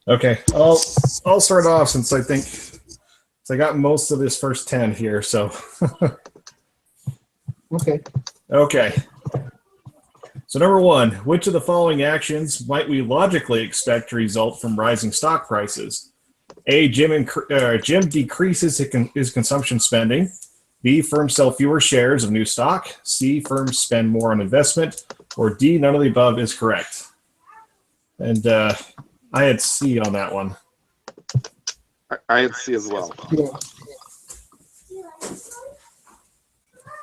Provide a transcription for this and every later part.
Okay, I'll start off since I got most of this first 10 here. So Okay. okay. So number one, which of the following actions might we logically expect to result from rising stock prices? A, Jim decreases his consumption spending. B, firms sell fewer shares of new stock. C, firms spend more on investment. Or D, none of the above is correct. And I had C on that one. I had C as well. Yeah.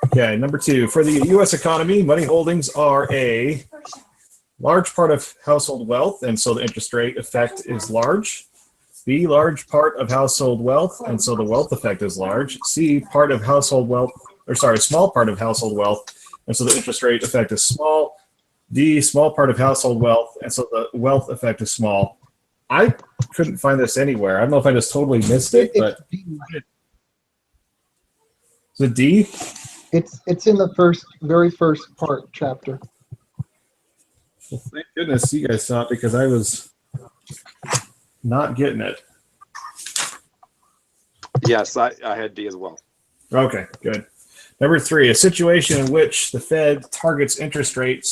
Okay, number two, for the U.S. economy, money holdings are a large part of household wealth, and so the interest rate effect is large. B, large part of household wealth, and so the wealth effect is large. C, part of household wealth, small part of household wealth, and so the interest rate effect is small. D, small part of household wealth, and so the wealth effect is small. I couldn't find this anywhere. I don't know if I just totally missed it, but is it D? It's in the very first part chapter. Well, thank goodness you guys saw it because I was not getting it. Yes, I had D as well. Okay, good. Number three, a situation in which the Fed target interest rate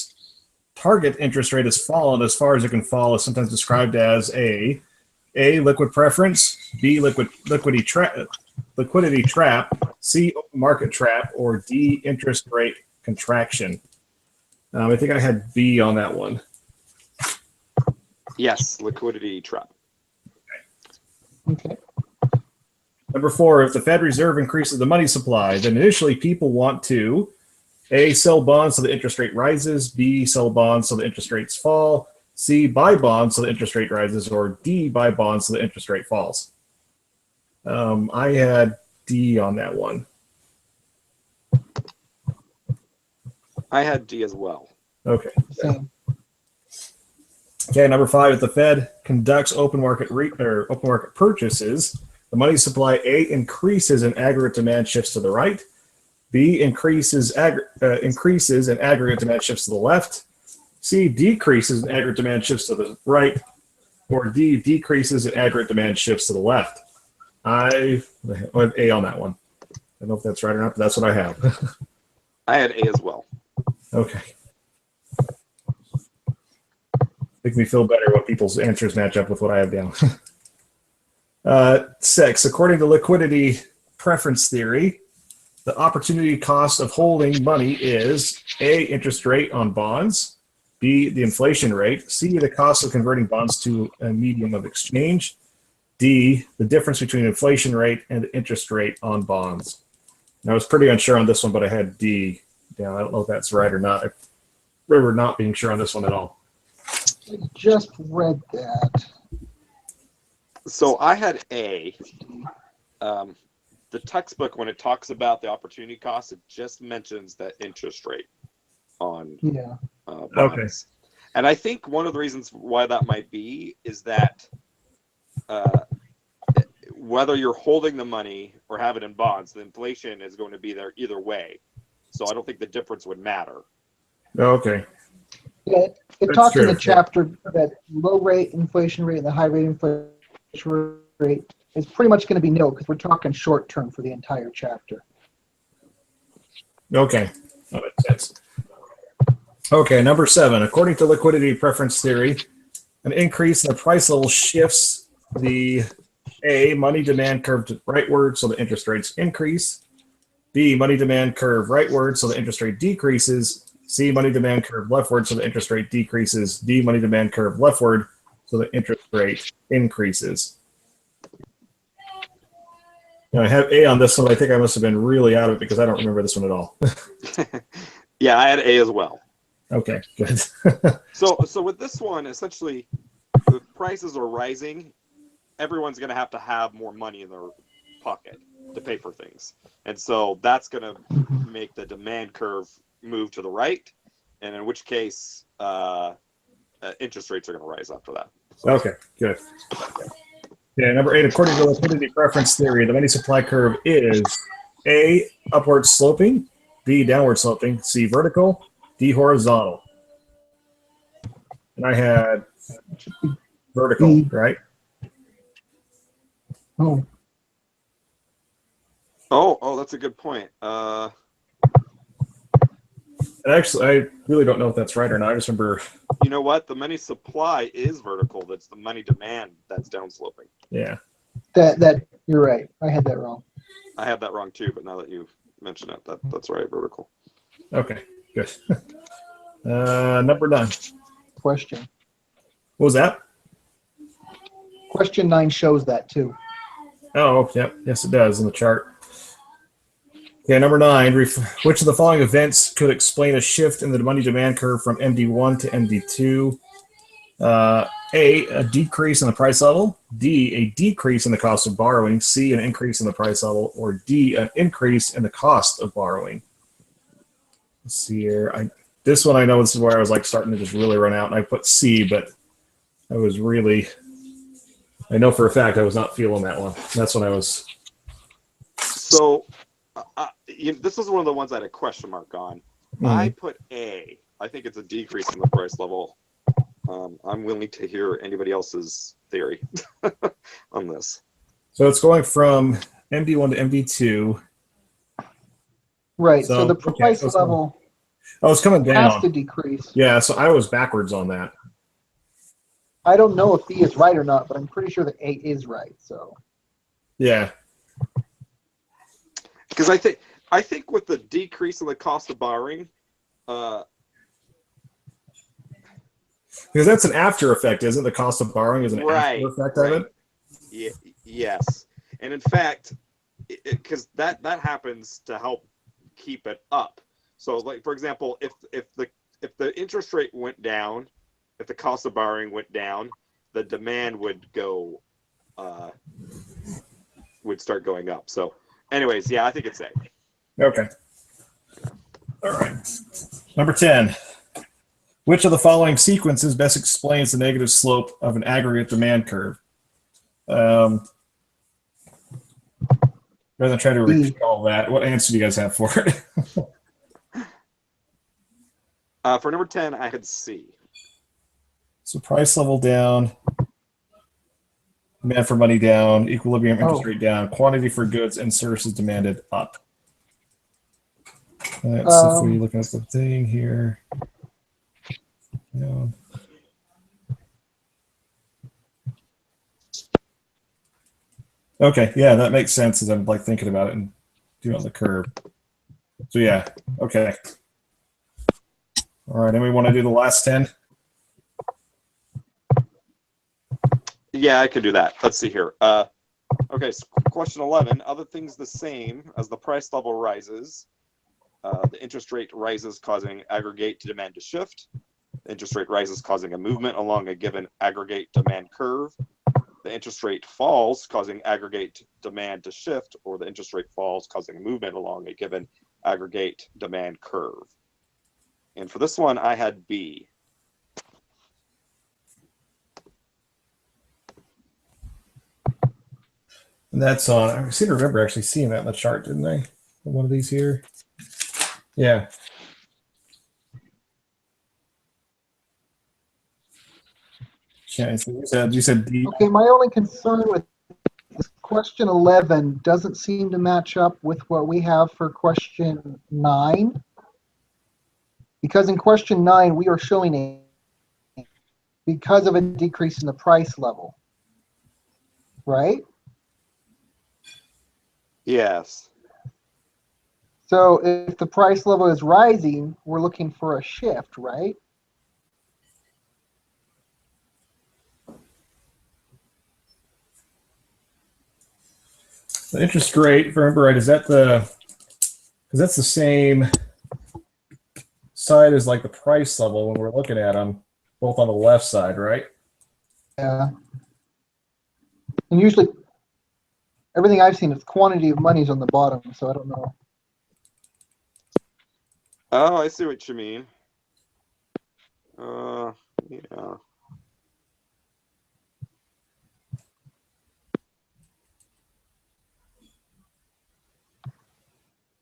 has fallen as far as it can fall is sometimes described as A, liquid preference, B, liquidity trap, C, open market trap, or D, interest rate contraction. I think I had B on that one. Yes, liquidity trap. Okay. Number four, if the Fed Reserve increases the money supply, then initially people want to A, sell bonds so the interest rate rises, B, sell bonds so the interest rates fall, C, buy bonds so the interest rate rises, or D, buy bonds so the interest rate falls. I had D on that one. I had D as well. Okay. Same. Okay, number five, if the Fed conducts open market purchases, the money supply A, increases and aggregate demand shifts to the right. B, increases and aggregate demand shifts to the left. C, decreases and aggregate demand shifts to the right. Or D, decreases and aggregate demand shifts to the left. I have A on that one. I don't know if that's right or not, but that's what I have. I had A as well. Okay. Make me feel better when people's answers match up with what I have down. 6, according to liquidity preference theory, the opportunity cost of holding money is A, interest rate on bonds, B, the inflation rate, C, the cost of converting bonds to a medium of exchange, D, the difference between inflation rate and the interest rate on bonds. And I was pretty unsure on this one, but I had D down. I don't know if that's right or not. I remember not being sure on this one at all. I just read that. So I had A. The textbook, when it talks about the opportunity cost, it just mentions that interest rate on bonds. Okay. And I think one of the reasons why that might be is that whether you're holding the money or have it in bonds, the inflation is going to be there either way. So I don't think the difference would matter. Okay. Yeah, it That's talks in true. the chapter that low rate inflation rate and the high rate inflation rate is pretty much going to be nil because we're talking short term for the entire chapter. Okay. That makes sense. Okay, number 7. According to liquidity preference theory, an increase in the price level shifts the A, money demand curve to rightward, so the interest rates increase. B, money demand curve rightward, so the interest rate decreases. C, money demand curve leftward, so the interest rate decreases. D, money demand curve leftward, so the interest rate increases. Now, I have A on this one. I think I must have been really out of it because I don't remember this one at all. Yeah, I had A as well. Okay, good. So with this one, essentially, the prices are rising. Everyone's going to have more money in their pocket to pay for things. And so that's going to make the demand curve move to the right, and in which case interest rates are going to rise after that. Okay, good. Yeah, number 8, according to liquidity preference theory, the money supply curve is A, upward sloping, B, downward sloping, C, vertical, D, horizontal. And I had vertical, right? Oh, Oh, that's a good point. And actually, I really don't know if that's right or not. I just remember, You know what? The money supply is vertical. That's the money demand that's downsloping. yeah. that you're right. I had that wrong. I had that wrong too, but now that you mention it, that's right, vertical. Okay, good. Number 9. Question. What was that? Question 9 shows that too. Oh, yep. Yes, it does in the chart. Okay, number 9. Which of the following events could explain a shift in the money demand curve from MD1 to MD2? A decrease in the price level. D, a decrease in the cost of borrowing. C, an increase in the price level. Or D, an increase in the cost of borrowing. Let's see here. This one I know this is where I was like starting to just really run out, and I put C, but I know for a fact I was not feeling that one. That's when I was. So, this is one of the ones I had a question mark on. I put A. I think it's a decrease in the price level. I'm willing to hear anybody else's theory on this. So it's going from MD1 to MD2. Right. So the price level It's coming has to down. decrease. Yeah, so I was backwards on that. I don't know if B is right or not, but I'm pretty sure that A is right. So Yeah. Because I think with the decrease in the cost of borrowing, Because that's an after effect, isn't it? The cost of borrowing is an right, after effect right. of it? Yes, and in fact, because that happens to help keep it up. So, like for example, if the interest rate went down, if the cost of borrowing went down, the demand would start going up. So, anyways, yeah, I think it's A. Okay. All right. Number 10. Which of the following sequences best explains the negative slope of an aggregate demand curve? Rather than try to repeat all that, what answer do you guys have for it? For number 10, I had C. So price level down, demand for money down, equilibrium interest rate down, quantity for goods and services demanded up. Let's see if we look at the thing here. Yeah. Okay, yeah, that makes sense as I'm like thinking about it and doing it on the curve. So yeah, okay. All right, and we want to do the last 10? Yeah, I could do that. Let's see here. Okay, so question 11. Other things the same as the price level rises, the interest rate rises, causing aggregate demand to shift. The interest rate rises, causing a movement along a given aggregate demand curve. The interest rate falls, causing aggregate demand to shift, or the interest rate falls, causing a movement along a given aggregate demand curve. And for this one, I had B. And that's on, I seem to remember actually seeing that in the chart, didn't I? One of these here. Yeah. Okay, so you said D. okay, my only concern with question 11 doesn't seem to match up with what we have for question 9. Because in question 9, we are showing because of a decrease in the price level. Right? Yes. So if the price level is rising, we're looking for a shift, right? The interest rate, if I remember right, is that because that's the same side as like the price level when we're looking at them, both on the left side, right? Yeah. And usually, everything I've seen is quantity of money is on the bottom, so I don't know. Oh, I see what you mean. Yeah.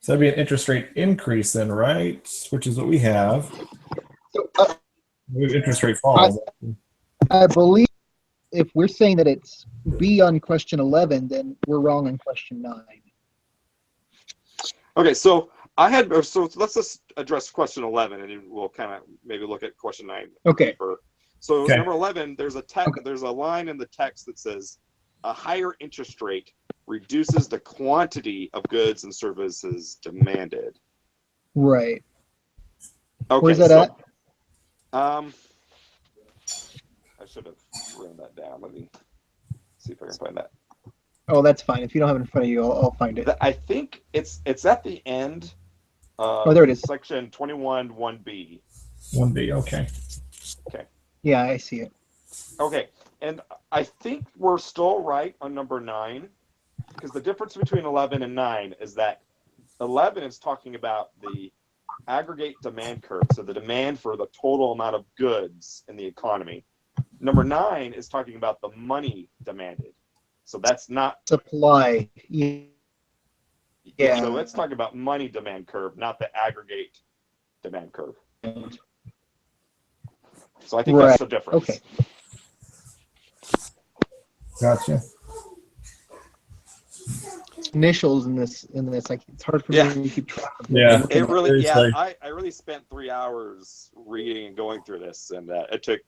So that'd be an interest rate increase then, right? Which is what we have. So, Interest rate falls. I believe if we're saying that it's B on question 11, then we're wrong on question 9. Okay, so let's just address question 11, and then we'll kind of maybe look at question 9 Okay. deeper. So Okay. number 11, there's a Okay. there's a line in the text that says a higher interest rate reduces the quantity of goods and services demanded. Right. Okay, Where's that so, at? I should have written that down. Let me see if I can find that. Oh, that's fine. If you don't have it in front of you, I'll find it. I think it's at the end of Oh, there it is. section 21 1B. 1B, okay. Yeah, I see it. Okay, and I think we're still right on number 9, because the difference between 11 and 9 is that 11 is talking about the aggregate demand curve, so the demand for the total amount of goods in the economy. Number 9 is talking about the money demanded. So that's not Supply. Yeah. So let's talk about money demand curve, not the aggregate demand curve. So I think that's the difference. Okay. Gotcha. Initials in this, like it's hard for Yeah. me to keep track of. Yeah. It really, It's yeah. like- I really spent 3 hours reading and going through this, and it took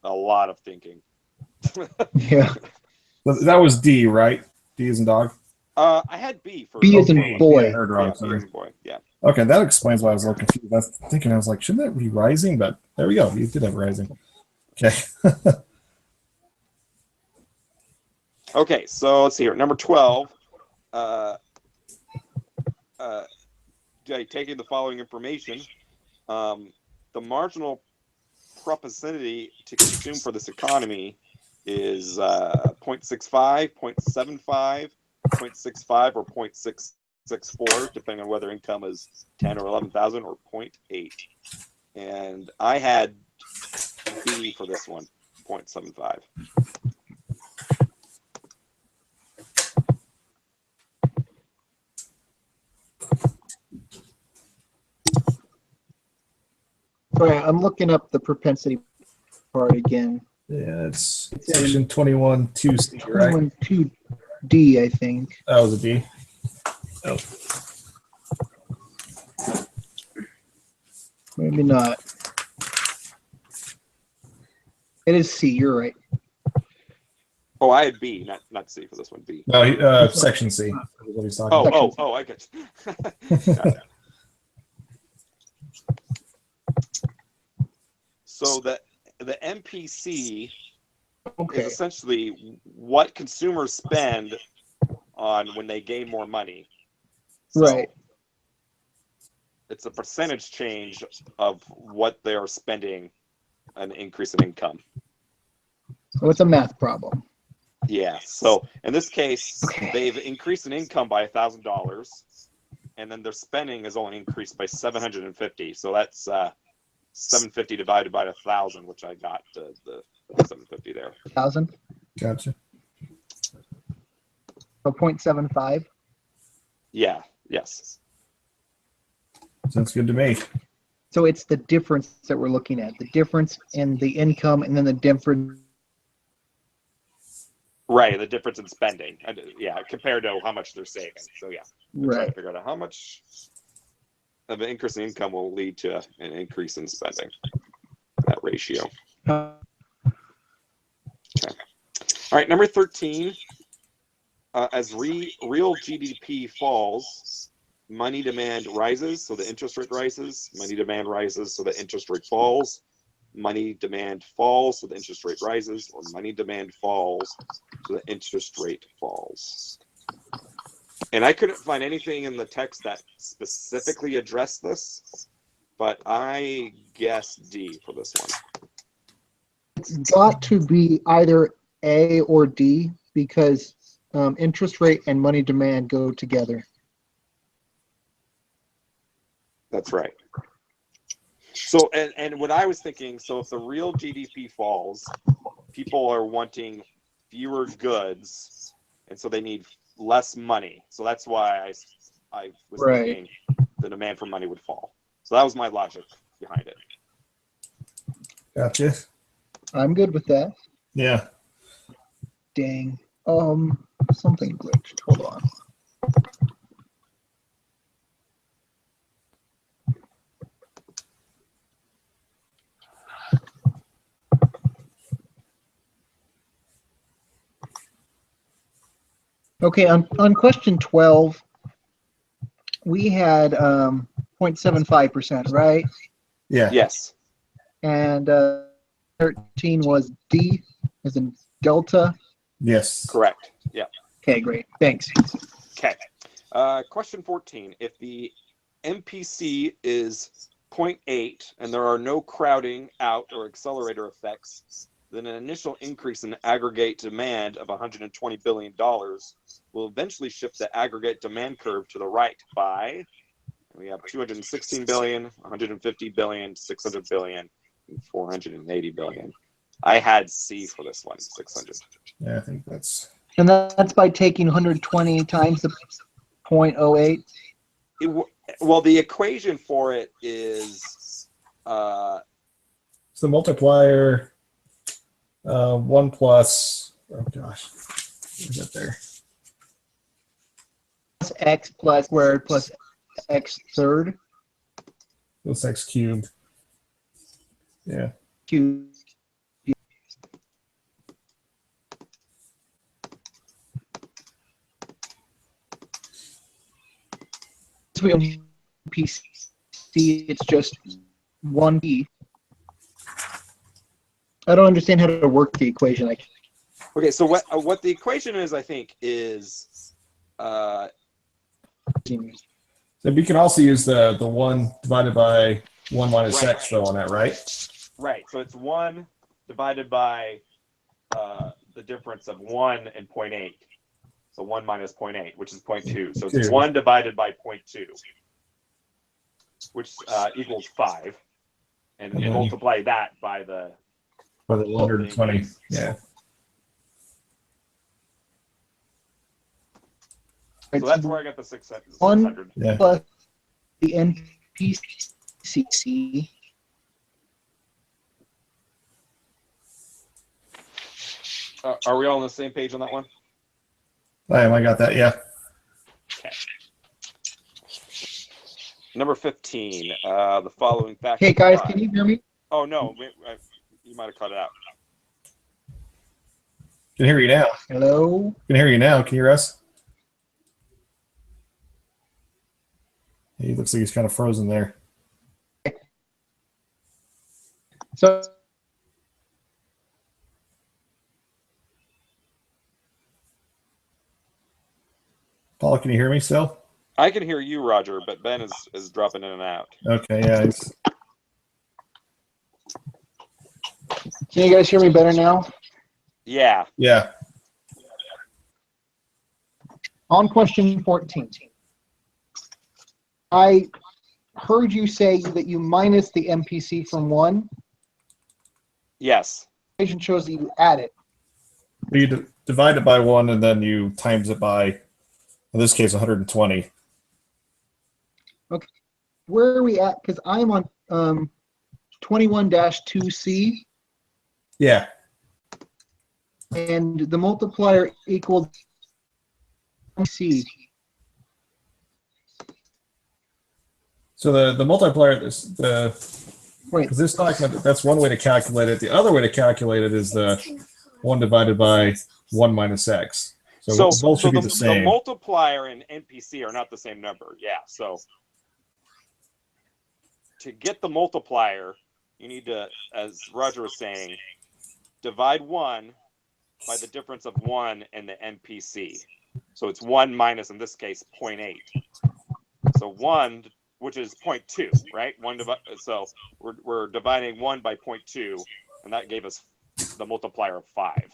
a lot of thinking. Yeah. That was D, right? D as in dog. I had B for B as in Okay. boy. Yeah, I heard wrong. Yeah, B Sorry. as in boy. Yeah. Okay, that explains why I was a little confused. I was thinking, I was like, shouldn't that be rising? But there we go. You did have rising. Okay. Okay, so let's see here. Number 12. Taking the following information, the marginal propensity to consume for this economy is 0.65, 0.75, 0.65, or 0.664, depending on whether income is 10 or 11,000, or 0.8. And I had B for this one, 0.75. Sorry, I'm looking up the propensity part again. Yeah, it's section 21 2C, right? 21 2D, I think. That was a D. Oh, Maybe not. It is C. You're right. Oh, I had B, not C for this one. B. no, section C. Is what he's talking about. Oh, I get you. Gotcha. So the MPC Okay. is essentially what consumers spend on when they gain more money. So Right. it's a percentage change of what they are spending, an increase in income. So it's a math problem. Yeah. So in this case, Okay. they've increased in income by $1,000, and then their spending has only increased by 750. So that's 750 divided by 1,000, which I got the 750 there. 1,000. Gotcha. So 0.75. Yeah. Yes. Sounds good to me. So it's the difference that we're looking at. The difference in the income and then the difference. Right. The difference in spending. Yeah. Compared to how much they're saving. So yeah. We're trying to Right. figure out how much of an increase in income will lead to an increase in spending. That ratio. Uh, All right, number 13. As real GDP falls, money demand rises, so the interest rate rises. Money demand rises, so the interest rate falls. Money demand falls, so the interest rate rises, or money demand falls, so the interest rate falls. And I couldn't find anything in the text that specifically addressed this, but I guess D for this one. It's got to be either A or D because interest rate and money demand go together. That's right. So, and what I was thinking, so if the real GDP falls, people are wanting fewer goods, and so they need less money. So that's why I was Right. thinking the demand for money would fall. So that was my logic behind it. Gotcha. I'm good with that. Yeah. dang. Something glitched. Hold on. Okay, on question 12, we had 0.75%, right? Yeah. Yes. And 13 was D, as in Delta. Yes. Correct. Yeah. Okay, great. Thanks. Okay. Question 14. If the MPC is 0.8 and there are no crowding out or accelerator effects, then an initial increase in aggregate demand of $120 billion will eventually shift the aggregate demand curve to the right by, we have 216 billion, 150 billion, 600 billion, and 480 billion. I had C for this one, 600. Yeah, I think that's. And that's by taking 120 times the 0.08. Well, the equation for it is So the multiplier, 1 plus, oh gosh, what is that there? Plus x plus squared plus x third Plus x cubed. Yeah. cubed. PC, it's just 1p. I don't understand how to work the equation. okay. So what the equation is, I think, is So we can also use the 1 divided by 1 minus Right. x though on that, right? right. So it's 1 divided by the difference of 1 and 0.8. So 1 minus 0.8, which is 0.2. So it's 2. 1 divided by 0.2, which equals 5. And you Mhm. multiply that by the By the 120. Yeah. So that's where I got the 600. 1 Yeah. plus the NPCC. Are we all on the same page on that one? I got that. Yeah. Okay. Number 15. The following fact. Hey guys, apply. can you hear me? Oh no, you might have cut it out. Can hear you now. Hello? Can hear you now. Can you hear us? He looks like he's kind of frozen there. So Paul, can you hear me still? I can hear you, Roger, but Ben is dropping in and out. Okay. Yeah. can you guys hear me better now? Yeah. Yeah. On question 14. I heard you say that you minus the MPC from 1. Yes. The equation shows that you add it. You divide it by 1 and then you times it by, in this case, 120. Where are we at? Because I'm on 21-2C, Yeah. and the multiplier equals C. So the multiplier, Wait, because this document, that's one way to calculate it. The other way to calculate it is the 1 divided by 1 minus x. So both should be the same. The multiplier and NPC are not the same number. Yeah. So to get the multiplier, you need to, as Roger was saying, divide 1 by the difference of 1 and the NPC. So it's 1 minus, in this case, 0.8. So 1, which is 0.2, right? So we're dividing 1 by 0.2, and that gave us the multiplier of 5.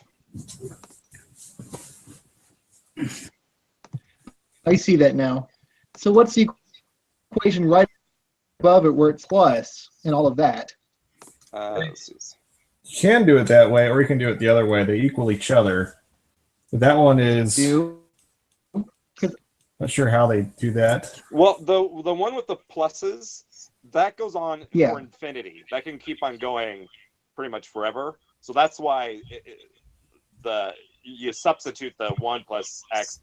I see that now. So what's the equation right above it where it's plus and all of that? Let's see. You can do it that way, or you can do it the other way. They equal each other. But that one is not sure how they do that. Well, the one with the pluses, that goes on Yeah. for infinity. That can keep on going pretty much forever. So that's why you substitute the 1 plus x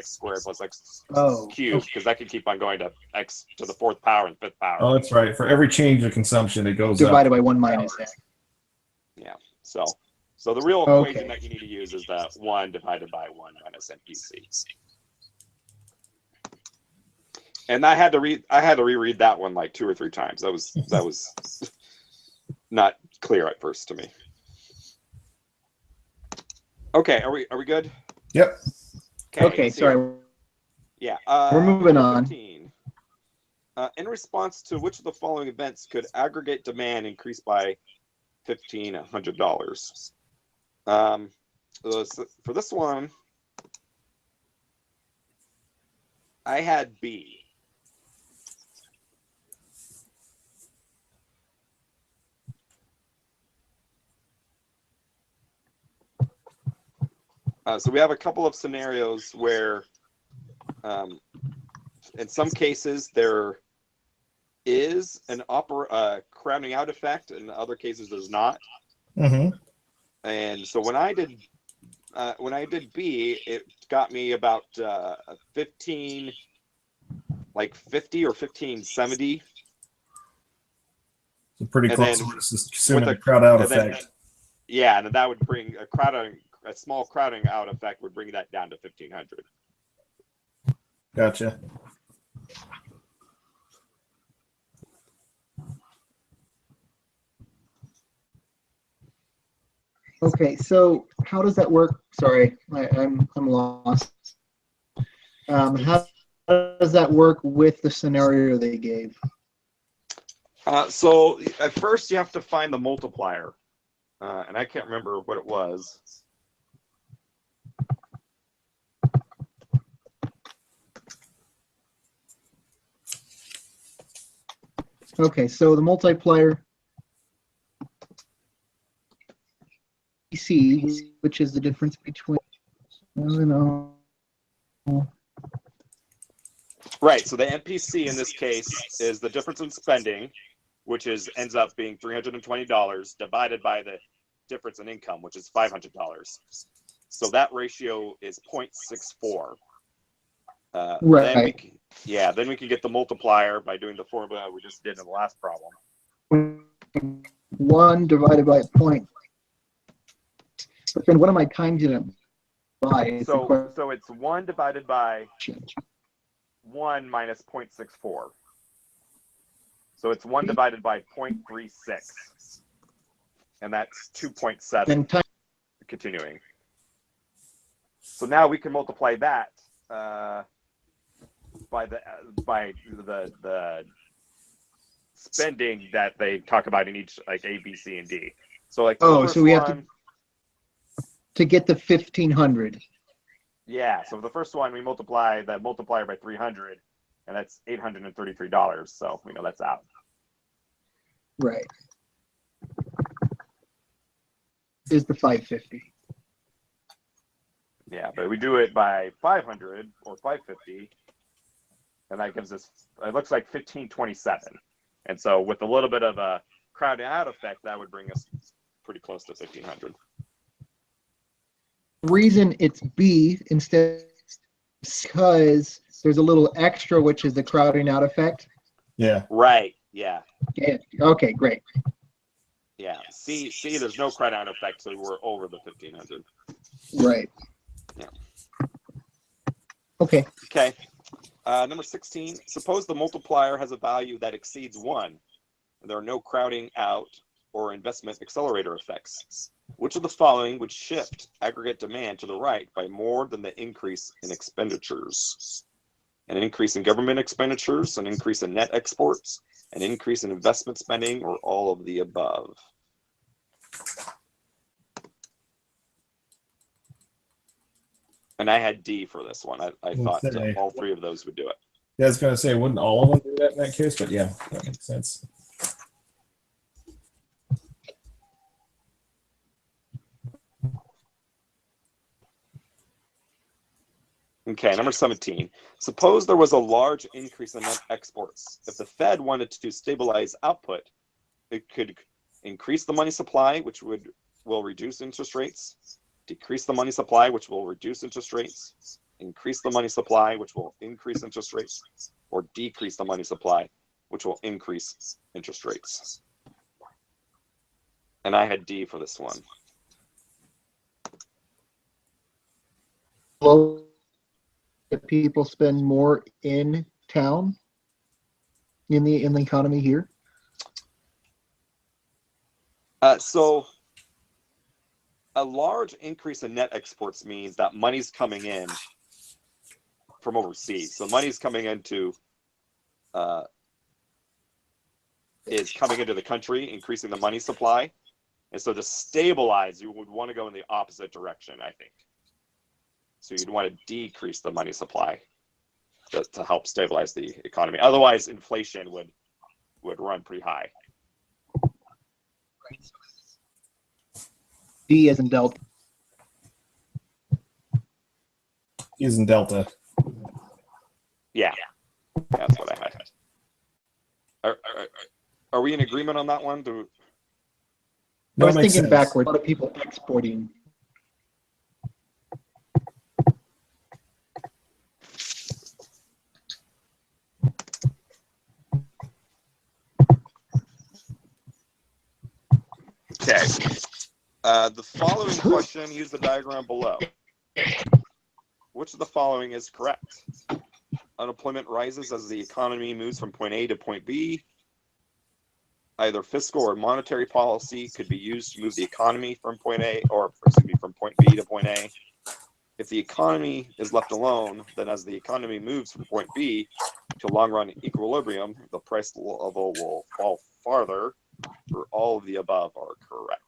squared plus x Oh, cubed, because that can keep on going to x to the 4th power and 5th power. Oh, that's right. For every change of consumption, it goes divided up. by 1 minus x. Yeah. So the real Okay. equation that you need to use is the 1 divided by 1 minus MPC. And I had to reread that one like 2 or 3 times. That was not clear at first to me. Okay, are we good? Yep. Okay, sorry. Yeah. We're moving on. 15. In response to which of the following events could aggregate demand increase by $1,500? For this one, I had B. So we have a couple of scenarios where, in some cases, there is an crowding out effect, and in other cases, there's not. Mm-hmm. And so when I did B, it got me about 15, like 50 or 1570. So pretty And close then to assuming with the crowd out and then- effect. Yeah, and then that would bring a small crowding out effect would bring that down to 1,500. Gotcha. Okay, so how does that work? Sorry, I'm lost. How does that work with the scenario they gave? So at first you have to find the multiplier, and I can't remember what it was. Okay, so the multiplier PC, which is the difference between Right. So the MPC in this case is the difference in spending, which ends up being $320 divided by the difference in income, which is $500. So that ratio is 0.64. Right. Then we can get the multiplier by doing the formula we just did in the last problem. 1 divided by a point. But then what am I timing it by? So it's 1 divided by 1 minus 0.64. So it's 1 divided by 0.36. And that's 2.7. Then Continuing. So now we can multiply that by the spending that they talk about in each, like A, B, C, and D. So like so we have to get the 1,500. Yeah, so the first one we multiply the multiplier by 300, and that's $833. So we know that's out. Right. Is the 550. Yeah, but we do it by 500 or 550, and that gives us, it looks like 1527. And so with a little bit of a crowding out effect, that would bring us pretty close to 1500. The reason it's B instead because there's a little extra, which is the crowding out effect. Yeah. Right. Yeah. Yeah. Okay, great. Yeah. C, there's no crowding out effect, so we're over the 1500. Right. Yeah. Okay. Okay. Number 16, suppose the multiplier has a value that exceeds 1, and there are no crowding out or investment accelerator effects. Which of the following would shift aggregate demand to the right by more than the increase in expenditures? An increase in government expenditures, an increase in net exports, an increase in investment spending, or all of the above? And I had D for this one. I thought all 3 of those would do it. Yeah, I was going to say, wouldn't all of them do that in that case? But yeah, that makes sense. Okay, number 17. Suppose there was a large increase in net exports. If the Fed wanted to stabilize output, it could increase the money supply, which will reduce interest rates. decrease the money supply, which will reduce interest rates, increase the money supply, which will increase interest rates, or decrease the money supply, which will increase interest rates. And I had D for this one. That people spend more in town in the economy here. So a large increase in net exports means that money's coming in from overseas. So money's coming into is coming into the country, increasing the money supply. And so to stabilize, you would want to go in the opposite direction, I think. So you'd want to decrease the money supply to help stabilize the economy. Otherwise, inflation would run pretty high. D as in Delta. Is in Delta. Yeah, that's what I had. Are we in agreement on that one? I was makes thinking sense. backwards. A lot of people exporting. Okay. The following question, use the diagram below. Which of the following is correct? Unemployment rises as the economy moves from point A to point B. Either fiscal or monetary policy could be used to move the economy from point A, or excuse me, from point B to point A. If the economy is left alone, then as the economy moves from point B to long-run equilibrium, the price level will fall farther. For all of the above are correct.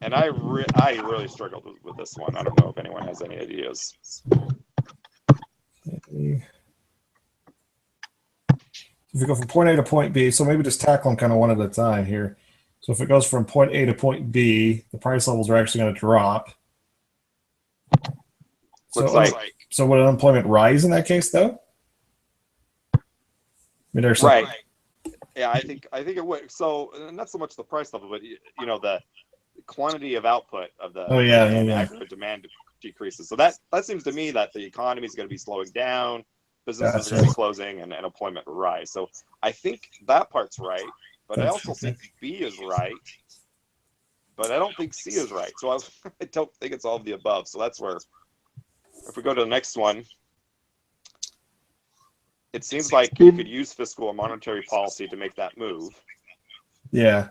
And I really struggled with this one. I don't know if anyone has any ideas. If we go from point A to point B, so maybe just tackle them kind of one at a time here. So if it goes from point A to point B, the price levels are actually going to drop. Looks like So would unemployment rise in that case, though? I mean, there's right. Yeah, I think it would. So not so much the price level, but the quantity of output of the aggregate demand decreases. So that seems to me that the economy is going to be slowing down, businesses are going to be closing, and unemployment will rise. So I think that part's right, but I also think B is right, but I don't think C is right. So I don't think it's all of the above. So that's where, if we go to the next one, it seems like you could use fiscal or monetary policy to make that move. Yeah.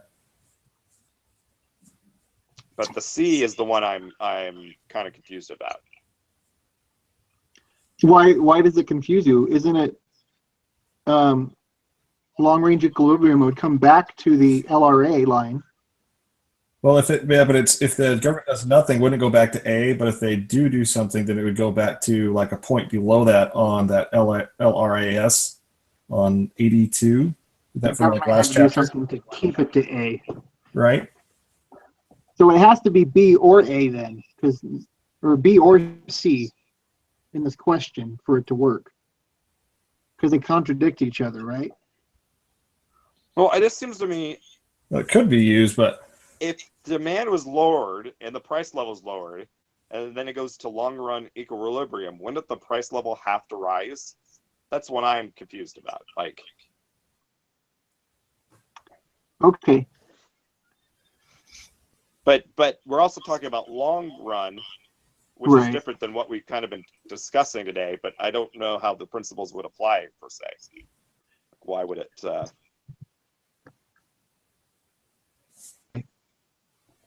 But the C is the one I'm kind of confused about. Why does it confuse you? Isn't it long range equilibrium would come back to the LRA line? Well, if the government does nothing, wouldn't it go back to A? But if they do something, then it would go back to like a point below that on that LRAS on 82. That from like last chapter, to keep it to A, right? So it has to be B or A then, or B or C in this question for it to work, because they contradict each other, right? Well, it just seems to me, Well, it could be used, but if demand was lowered and the price level is lowered, and then it goes to long-run equilibrium, wouldn't the price level have to rise? That's what I'm confused about. Like, Okay. But we're also talking about long run, which is different than what we've kind of been discussing today. But I don't know how the principles would apply per se. Why would it?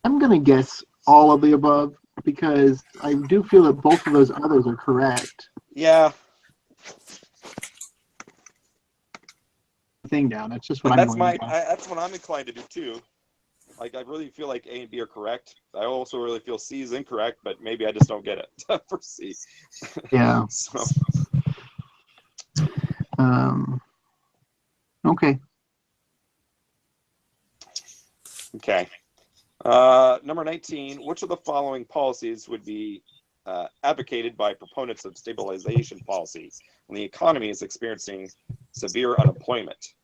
I'm gonna guess all of the above because I do feel that both of those others are correct. Yeah. Thing down. That's just what That's I'm that's what I'm inclined to do too. Like, I really feel like A and B are correct. I also really feel C is incorrect, but maybe I just don't get it for C. Yeah. So. Okay. Okay. Number 19, which of the following policies would be advocated by proponents of stabilization policy when the economy is experiencing severe unemployment?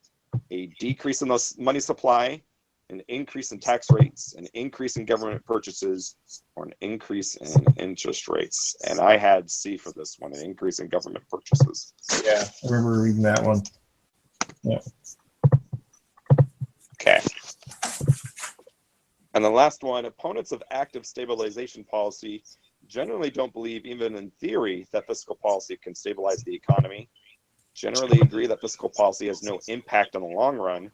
a decrease in the money supply, an increase in tax rates, an increase in government purchases, or an increase in interest rates. And I had C for this one, an increase in government purchases. Yeah, I remember reading that one. Yeah. Okay. And the last one, opponents of active stabilization policy generally don't believe, even in theory, that fiscal policy can stabilize the economy, generally agree that fiscal policy has no impact on the long run,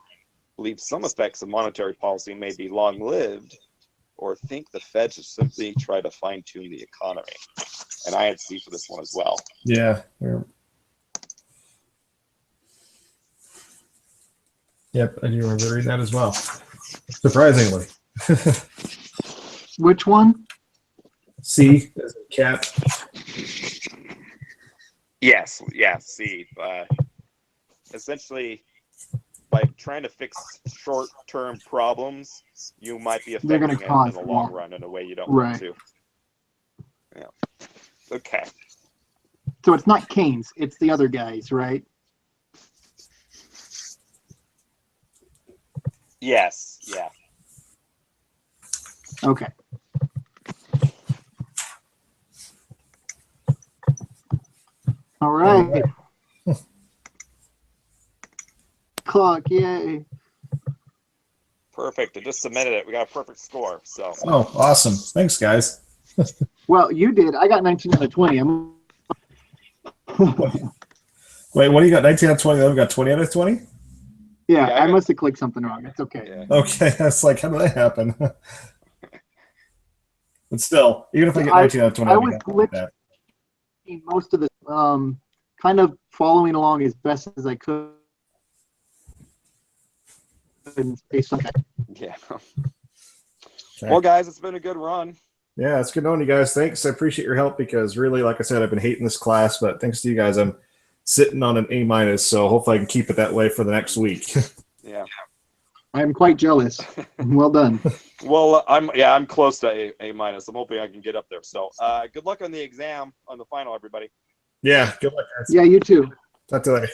believe some effects of monetary policy may be long-lived, or think the Fed should simply try to fine-tune the economy. And I had C for this one as well. Yeah. Yep, I do remember reading that as well. Surprisingly. Which one? C as in cat. Yes, C. Essentially, by trying to fix short-term problems, you might be They're affecting gonna it in cause the long more. run in a way you don't Right. want to. Yeah. Okay. So it's not Keynes, it's the other guys, right? Yes. Yeah. Okay. All right. Clock, yay. Perfect. I just submitted it. We got a perfect score. So Oh, awesome. Thanks, guys. Well, you did. I got 19 out of 20. Wait, what do you got? 19 out of 20? I've got 20 out of 20? Yeah, Yeah, I I got- must have clicked something wrong. It's okay. yeah. Okay, that's like, how did that happen? But still, even if I get I- 19 out of 20, I I'll be was happy with glitched. that. Most of the kind of following along as best as I could. Based on that. Yeah. Okay. Well, guys, it's been a good run. Yeah, it's good knowing you guys. Thanks. I appreciate your help because really, like I said, I've been hating this class, but thanks to you guys, I'm sitting on an A-, so hopefully I can keep it that way for the next week. Yeah. I'm quite jealous. Well done. Well, I'm close to A minus. I'm hoping I can get up there. So, good luck on the exam on the final, everybody. Yeah, good luck, guys. Yeah, you too. Talk to you later.